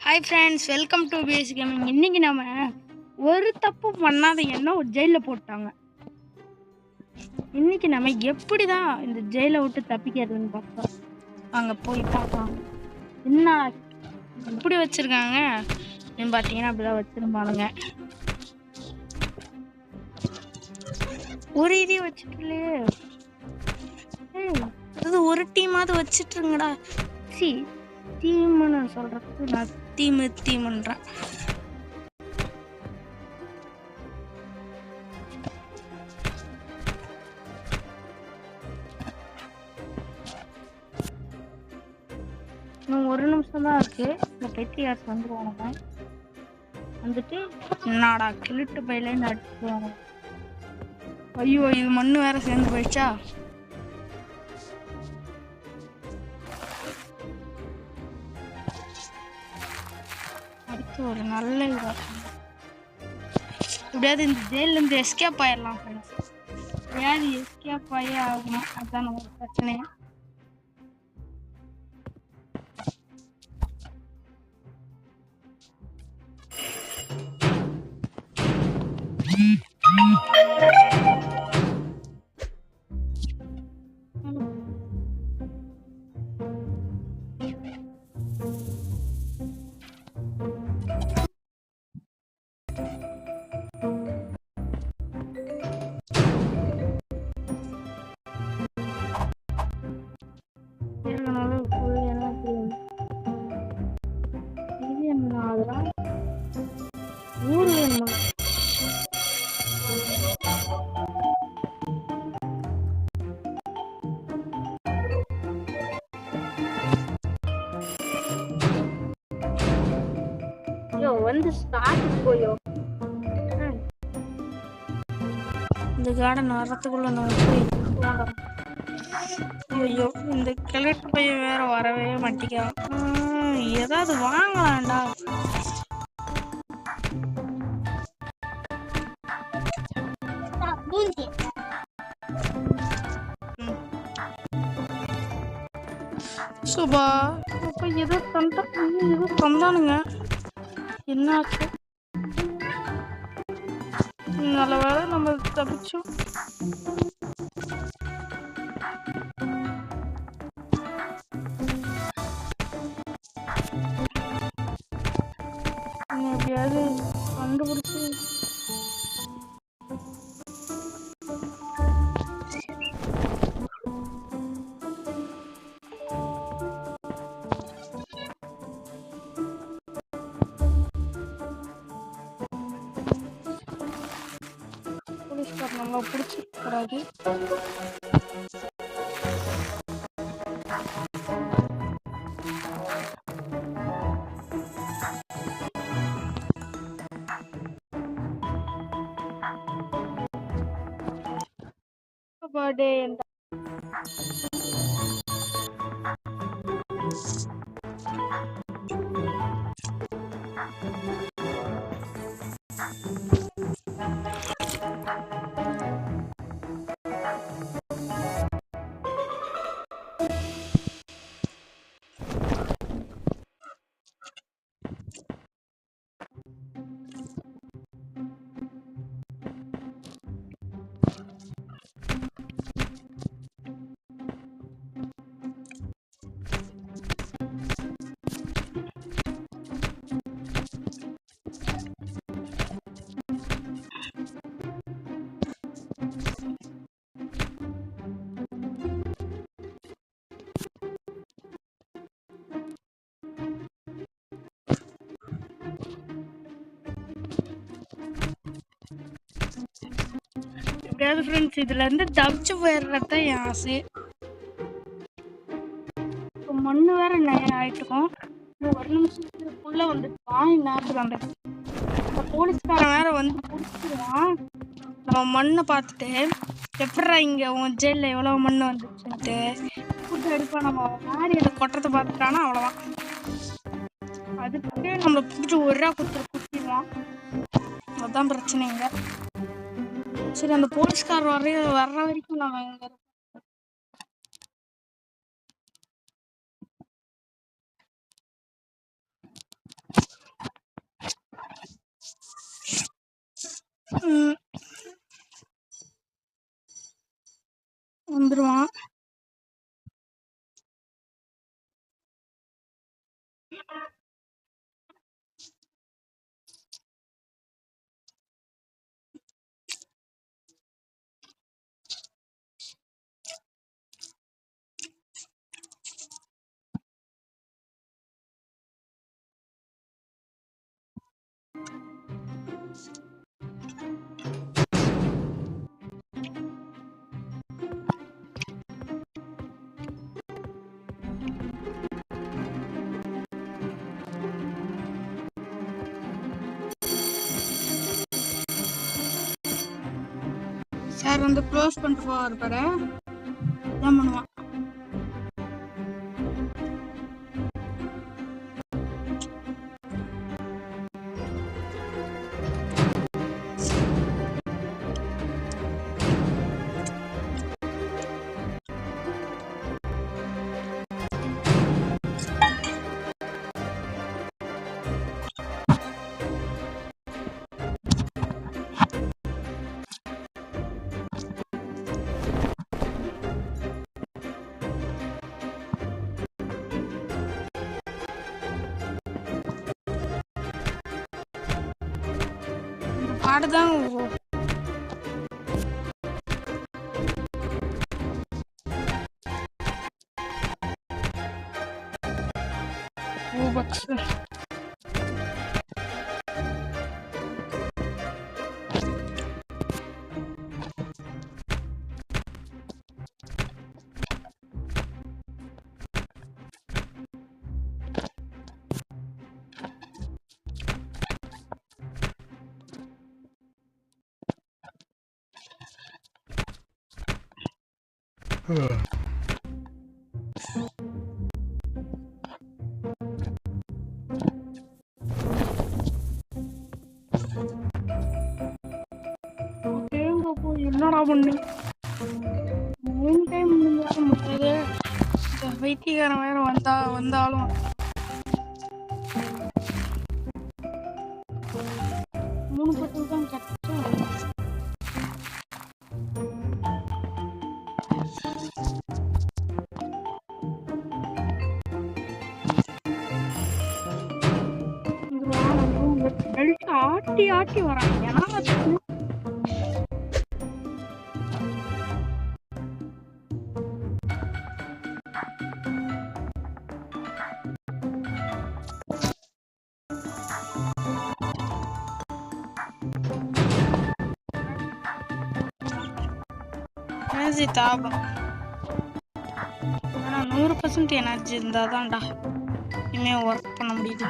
Hi friends, welcome to PS gaming. இன்னைக்கு நம்ம ஒரு தப்பு பண்ணாத என்ன ஒரு ஜெயிலில் போட்டாங்க. இன்னைக்கு நம்ம எப்படி தான் இந்த ஜெயிலை விட்டு தப்பிக்கிறதுன்னு பார்த்தோம். அங்கே போய் பார்க்கலாம். என்ன எப்படி வச்சிருக்காங்க பார்த்தீங்கன்னா அப்படிதான் வச்சிருப்பானுங்க. ஒரு இதே வச்சுட்டு அது ஒரு டீமாவது வச்சிட்டுருங்கடா. டீம்னு சொல்றதுக்கு நான் தீமுன்றேன். இன்னும் ஒரு நிமிஷம் தான் இருக்கு. இந்த பெட்டியார்ஸ் வந்துருவாங்க. வந்துட்டு என்னடா கிளிட்டு பையிலேருந்து அடிச்சுடுவாங்க. ஐயோ, இது மண்ணு வேற சேர்ந்து போயிடுச்சா. அடுத்து ஒரு நல்ல இதா எப்படியாவது இந்த ஜெயிலேருந்து எஸ்கேப் ஆயிடலாம் ஃப்ரெண்ட்ஸ். எப்படியாவது எஸ்கேப் ஆகி ஆகணும், அதுதான் நமக்கு பிரச்சனையே. வந்து ஸ்டார்ட் போயோ இந்த கார்டன் வர்றதுக்குள்ள நம்ம போய் ஐயோ, இந்த கிழட்டு பையன் வேற வரவே மாட்டேங்கிறான். ஏதாவது வாங்கலாம்டா. சுபா அப்ப ஏதோ தந்தானுங்க. என்னாச்சு? நல்ல வேலை நம்ம தப்பிச்சோம். எப்படியாவது கண்டுபிடிச்சு போலீஸ்கார் நல்லா பிடிச்சிருக்கூடாது. பர்த்டே எப்படியாவது ஃப்ரெண்ட்ஸ் இதுல இருந்து தவிச்சு போயிடுறதான் என் ஆசை. இப்போ மண்ணு வேற நேரம் ஆயிட்டுருக்கோம். ஒரு நிமிஷத்துக்குள்ள வந்துட்டான். நேரத்துக்கு அந்த போலீஸ்காரன் வேற வந்து பிடிச்சிருவான். நம்ம மண்ணை பார்த்துட்டு எப்படா இங்க உன் ஜெயிலில் எவ்வளோ மண் வந்துச்சுன்ட்டு ஃபுட்டு எடுப்போம். நம்ம மாறி அதை கொட்டுறதை பார்த்துட்டானா அவ்வளோதான். அதுக்கு நம்மளை பிடிச்சி ஒரே குத்திடுவான். அதுதான் பிரச்சனைங்க. சரி, அந்த போலீஸ்கார் வர்ற வரைக்கும் நம்ம இங்க வந்துருவான். சார் வந்து க்ளோஸ் பண்ணிட்டு போவார் பாரு, இதான் பண்ணுவான். பாடுதான் ரூபக்ஸ். என்னடா பண்ணி 3 டைம் முடியாது. வைத்தியக்காரன் வேற வந்தாலும் 3 பட்டு தான் கரெக்டா. ஆட்டி ஆட்டி வரான். ஏன்னா எனர்ஜி தாபம். ஆனால் 100% எனர்ஜி இருந்தால் தான்டா இனிமேல் ஒர்க் பண்ண முடியுது.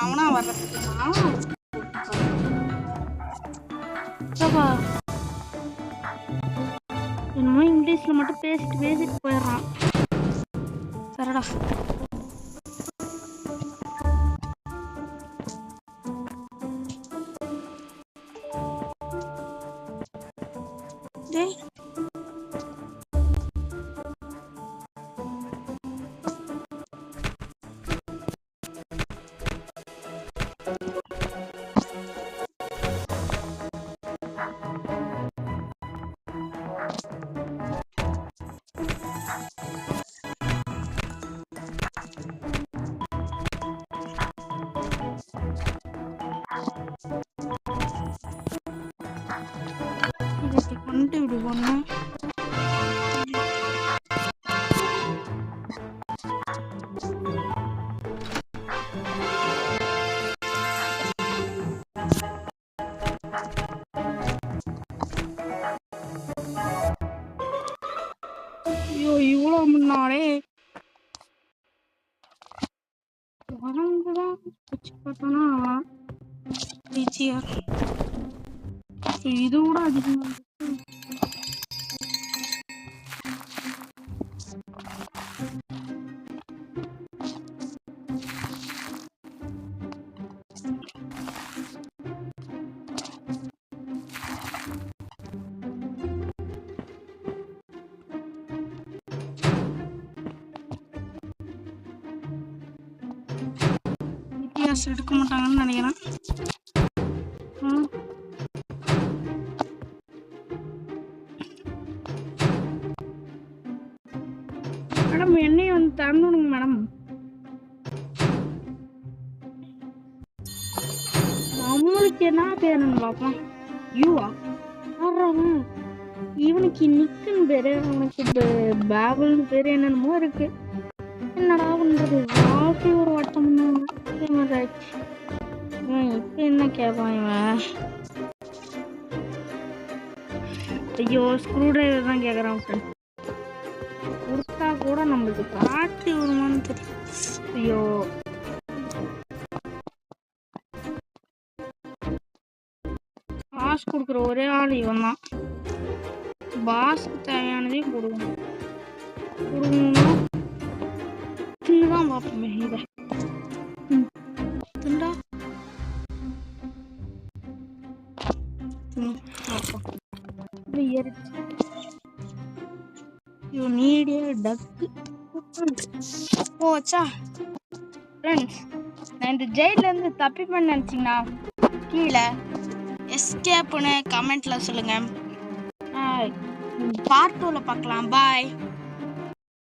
அவனா வர்றதுக்குமா என்னமோ இங்கிலீஷ்ல மட்டும் பேசிட்டு போயிடுறான். சரிடா. கொண்டு விடுவோன்னு ஐயோ இவ்வளோ முன்னாலே வரங்குதான் வச்சு பார்த்தோன்னா ஈஸியாக இது கூட அதிகமாக பாட்காஸ்ட் எடுக்க மாட்டாங்கன்னு நினைக்கிறேன். மேடம் என்னையும் வந்து திறந்துடுங்க மேடம். நம்மளுக்கு என்ன பேருன்னு பார்ப்போம். யூவா இவனுக்கு நிக்குன்னு பேரு, அவனுக்கு பேபிள்னு பேரு என்னென்னமோ இருக்கு. என்னடா பண்றது? வாசி ஒரு வட்டம் இப்ப என்ன கேட்பான் இவன்? ஐயோ ஸ்க்ரூ டிரைவர் தான் கேக்குறான். கொடுத்தா கூட நம்மளுக்கு காட்டி வருமானு தெரியும். ஐயோ காசு கொடுக்குற ஒரே ஆள் இவன் தான். பாஸ்க்கு தேவையானதையும் கொடுக்கணும். தின்னுதான் பார்ப்போமே இதை. திண்டா யூ நீட் எ டக். போச்சா ஃப்ரெண்ட்ஸ், நான் இந்த ஜெயிலேருந்து தப்பிப்பேன்னு நினச்சிங்கன்னா கீழே எஸ்கேப்னு கமெண்ட்ல சொல்லுங்க. பார்ட் 2ல பார்க்கலாம். பாய்.